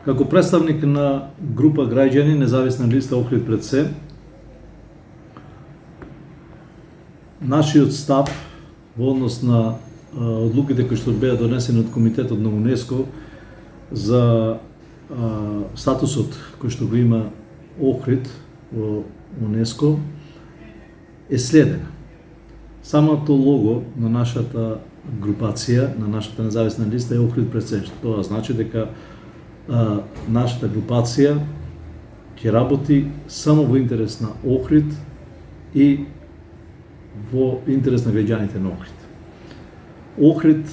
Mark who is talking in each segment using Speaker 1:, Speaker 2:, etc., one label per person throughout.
Speaker 1: Како представник на група граѓани, независна листа Охрид пред се, нашиот став во однос на одлуките кои што беа донесени од Комитетот на УНЕСКО за статусот кој што го има Охрид во УНЕСКО е следен. Самото лого на нашата групација, на нашата независна листа е Охрид пред се. Тоа значи дека нашата групација ќе работи само во интерес на Охрид и во интерес на граѓаните на Охрид. Охрид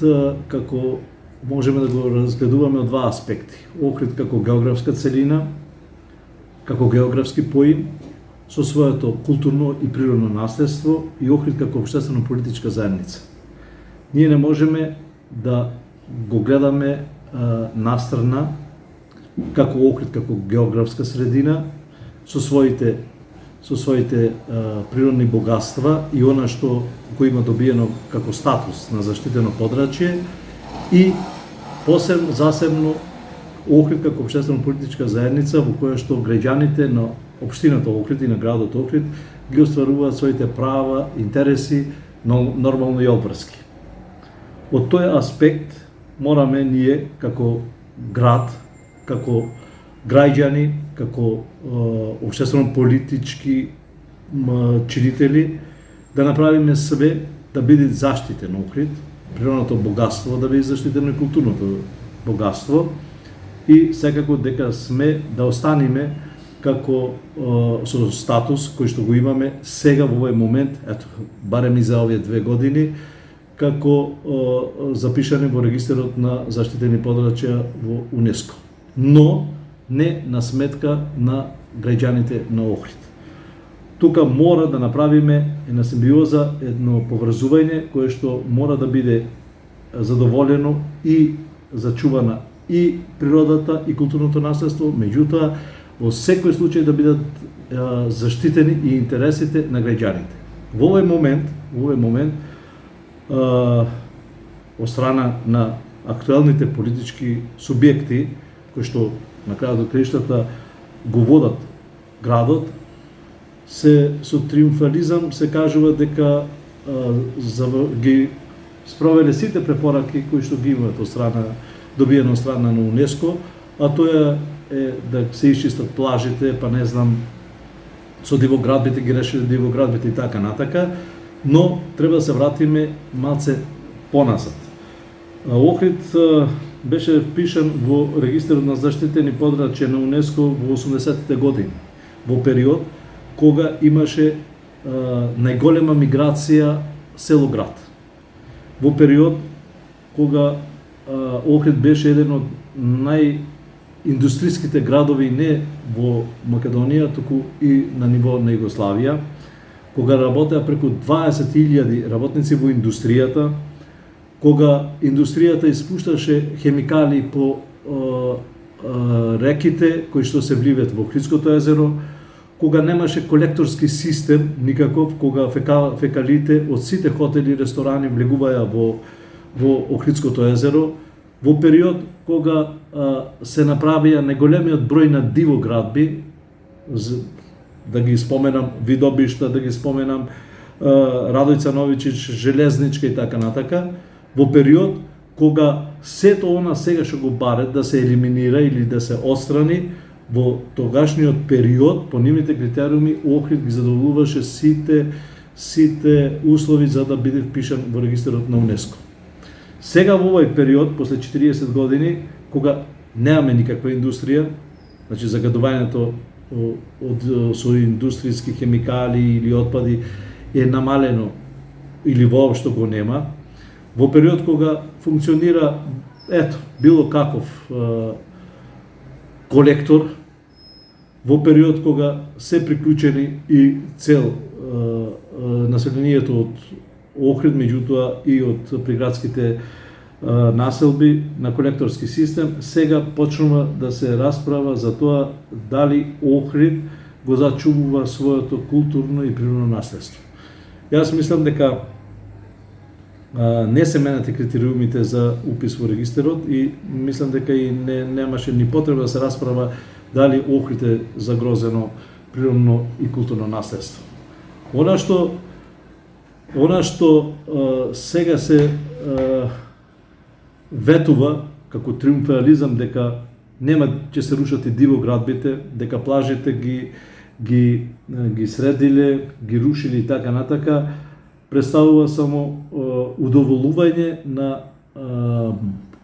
Speaker 1: како можеме да го разгледуваме од два аспекти. Охрид како географска целина, како географски поим, со своето културно и природно наследство, и Охрид како општествено-политичка заедница. Ние не можеме да го гледаме настрана како Охрид како географска средина со своите природни богатства и она што го има добиено како статус на заштитено подрачје, и засебно Охрид како општествено-политичка заедница во која што граѓаните на општината Охрид и на градот Охрид ги остваруваат своите права, интереси, нормално и обврски. Од тој аспект мораме ние како град, како граѓани, како општествено-политички чинители да направиме све да биде заштитен Охрид, природното богатство да биде заштитено и културното богатство, и секако дека сме да останеме како со статус кој што го имаме сега во овој момент, ето, барем и за овие 2 години, како запишани во регистерот на заштитени подрачја во УНЕСКО. Но не на сметка на граѓаните на Охрид. Тука мора да направиме една симбиоза, едно поврзување кое што мора да биде задоволено и зачувана и природата и културното наследство, меѓутоа во секој случај да бидат заштитени и интересите на граѓаните. Во овој момент од страна на актуелните политички субјекти кои што на крајот од краиштата го водат градот, со триумфализам се кажува дека ги спровеле сите препораки кои што ги имаат добиено од страна на УНЕСКО, а тоа е да се исчистат плажите, па не знам, со дивоградбите ги решили дивоградбите и така натака, но треба да се вратиме малце поназад. Охрид беше впишан во регистерот на заштитени подрачја на УНЕСКО во 80-тите години, во период кога имаше најголема миграција село-град. Во период кога Охрид беше еден од најиндустриските градови не во Македонија, туку и на ниво на Југославија, кога работеа преку 20.000 работници во индустријата, кога индустријата испушташе хемикали по реките кои што се вливаат во Охридското езеро, кога немаше колекторски систем никаков, кога фекалите од сите хотели и ресторани влегуваја во Охридското езеро, во период кога се направија најголемиот број на дивоградби, да ги споменам Видобишта, да ги споменам Радојца Новичич, Железничка и така натака, во период кога сето она сега што го барат да се елиминира или да се отстрани, во тогашниот период, по нивните критериуми, Охрид ги задоволуваше сите услови за да биде впишан во регистерот на УНЕСКО. Сега во овој период, после 40 години, кога немаме никаква индустрија, значи загадувањето со индустријски хемикали или отпади е намалено или воопшто го нема, во период кога функционира било каков колектор, во период кога се приклучени и цел населението од Охрид, меѓутоа и од приградските населби на колекторски систем, сега почнува да се расправа за тоа дали Охрид го зачувува своето културно и природно наследство. Јас мислам дека не се менати критериумите за упис во регистарот и мислам дека и немаше ни потреба да се расправа дали Охрид е загрозено природно и културно наследство. Она што сега се ветува како триумфализам дека ќе се рушат и дивоградбите, дека плажите ги средиле, ги рушили и така натака, представува само удоволување на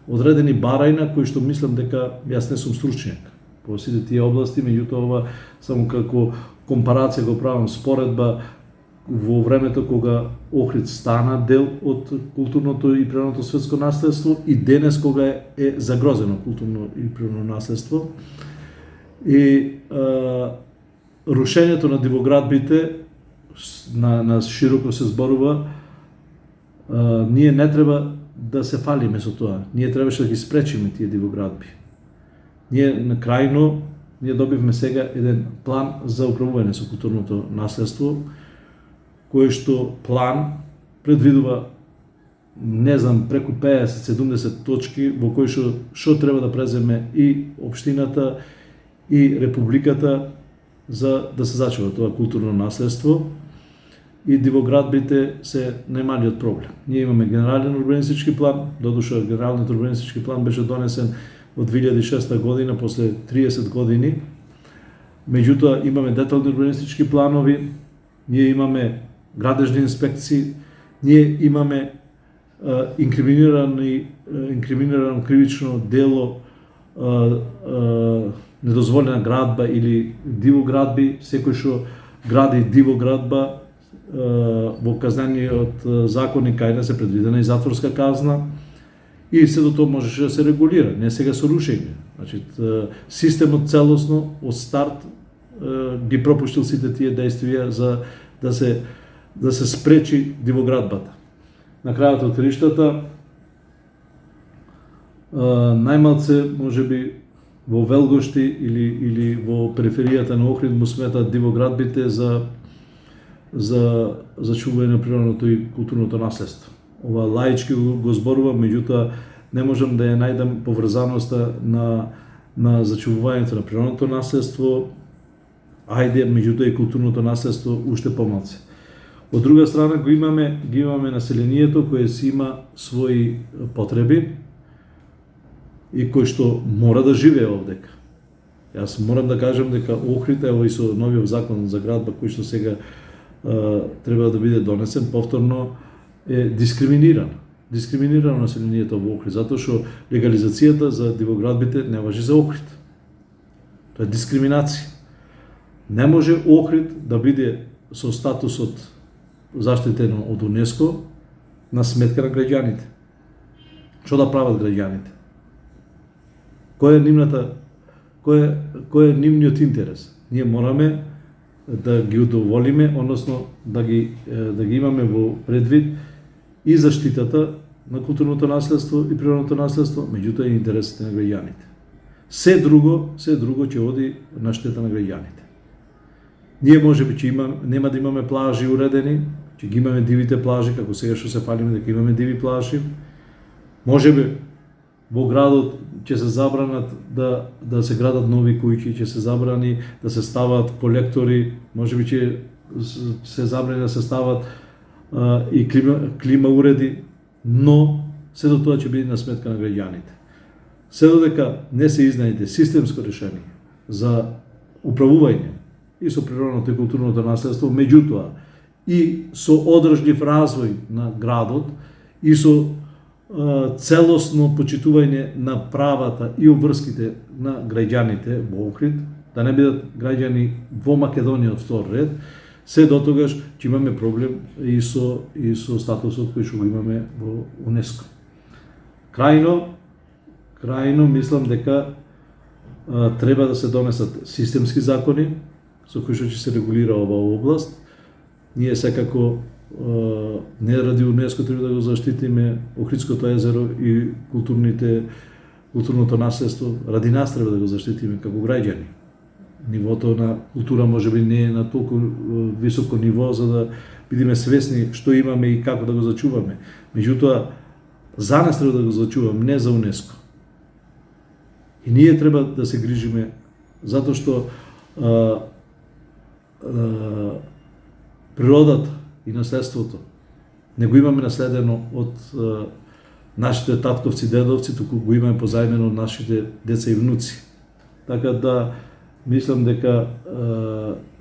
Speaker 1: одредени барајна кои што мислам дека јас не сум стручњак по сите тие области, меѓутоа ова само како компарација го правам, споредба во времето кога Охрид стана дел од културното и природното светско наследство и денес кога е загрозено културно и природно наследство. И рушењето на дивоградбите на широко се зборува, ние не треба да се фалиме со тоа. Ние требаше да ги спречиме тие дивоградби. Ние на крајно добивме сега еден план за управување со културното наследство, кој што план предвидува, не знам, преку 50-70 точки во кои што треба да преземе и општината и републиката за да се зачува тоа културно наследство, и дивоградбите се најмалиот проблем. Ние имаме генерален урбанистички план, додуша генералниот урбанистички план беше донесен во 2006 година, после 30 години. Меѓутоа имаме детални урбанистички планови, ние имаме градежни инспекции, ние имаме инкриминирано кривично дело недозволена градба или дивоградби. Секој што гради дивоградба во казнениот законник кај се предвидена и затворска казна и сето тоа можеше да се регулира, не сега со рушење. Значи, системот целосно од старт ги пропуштил сите тие действија за да се спречи дивоградбата. На крајот од криштата, најмалце можеби во Велгошти или во периферијата на Охрид му сметат дивоградбите за зачување на природното и културното наследство. Ова лаички го зборувам, меѓутоа не можам да ја најдам поврзаноста на зачувувањето на природното наследство, ајде меѓутоа и културното наследство уште помалце. Од друга страна ги имаме населението кое си има своји потреби и кој што мора да живее овдека. Јас морам да кажам дека Охрид, ево и со новиот закон за градба кој што сега треба да биде донесен, повторно е дискриминирано населението во Охрид, затоа што легализацијата за дивоградбите не важи за Охрид. Тоа е дискриминација. Не може Охрид да биде со статусот заштитено од УНЕСКО на сметка на граѓаните. Што да прават граѓаните? Кој е нивниот интерес? Ние мораме да ги удоволиме, односно да ги имаме во предвид и заштитата на културното наследство и природното наследство, меѓутоа и интересите на граѓаните. Се друго ќе оди на штета на граѓаните. Ние можеби нема да имаме плажи уредени, ќе ги имаме дивите плажи, како сега што се фалиме дека имаме диви плажи. Можеби во градот ќе се забранат да се градат нови куќи, ќе се забрани да се стават колектори, можеби ќе се забрани да се стават и клима уреди, но сето тоа ќе биде на сметка на граѓаните. Се додека не се изнајде системско решение за управување и со природното и културното наследство, меѓутоа и со одржлив развој на градот и со целосно почитување на правата и обврските на граѓаните во Охрид, да не бидат граѓани во Македонија од втор ред, се дотогаш ќе имаме проблем и со статусот кој што го имаме во УНЕСКО. Крајно мислам дека треба да се донесат системски закони со кои што ќе се регулира оваа област. Ние секако не ради УНЕСКО треба да го заштитиме Охридското езеро и културното наследство, ради нас треба да го заштитиме како граѓани. Нивото на култура можеби не е на толку високо ниво за бидеме свесни што имаме и како да го зачуваме. Меѓутоа, за нас треба да го зачуваме, не за УНЕСКО. И ние треба да се грижиме, затоа што природата и наследството не го имаме наследено од нашите татковци, дедовци, туку го имаме позајмено од нашите деца и внуци. Така да, мислам дека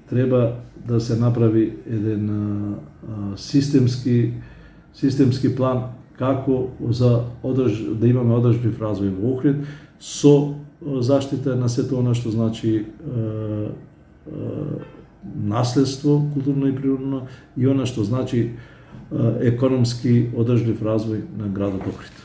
Speaker 1: треба да се направи еден системски план како да имаме одржлив развој во Охрид со заштита на сето она што значи наследство, културно и природно, и она што значи економски одржлив развој на градот Охрид.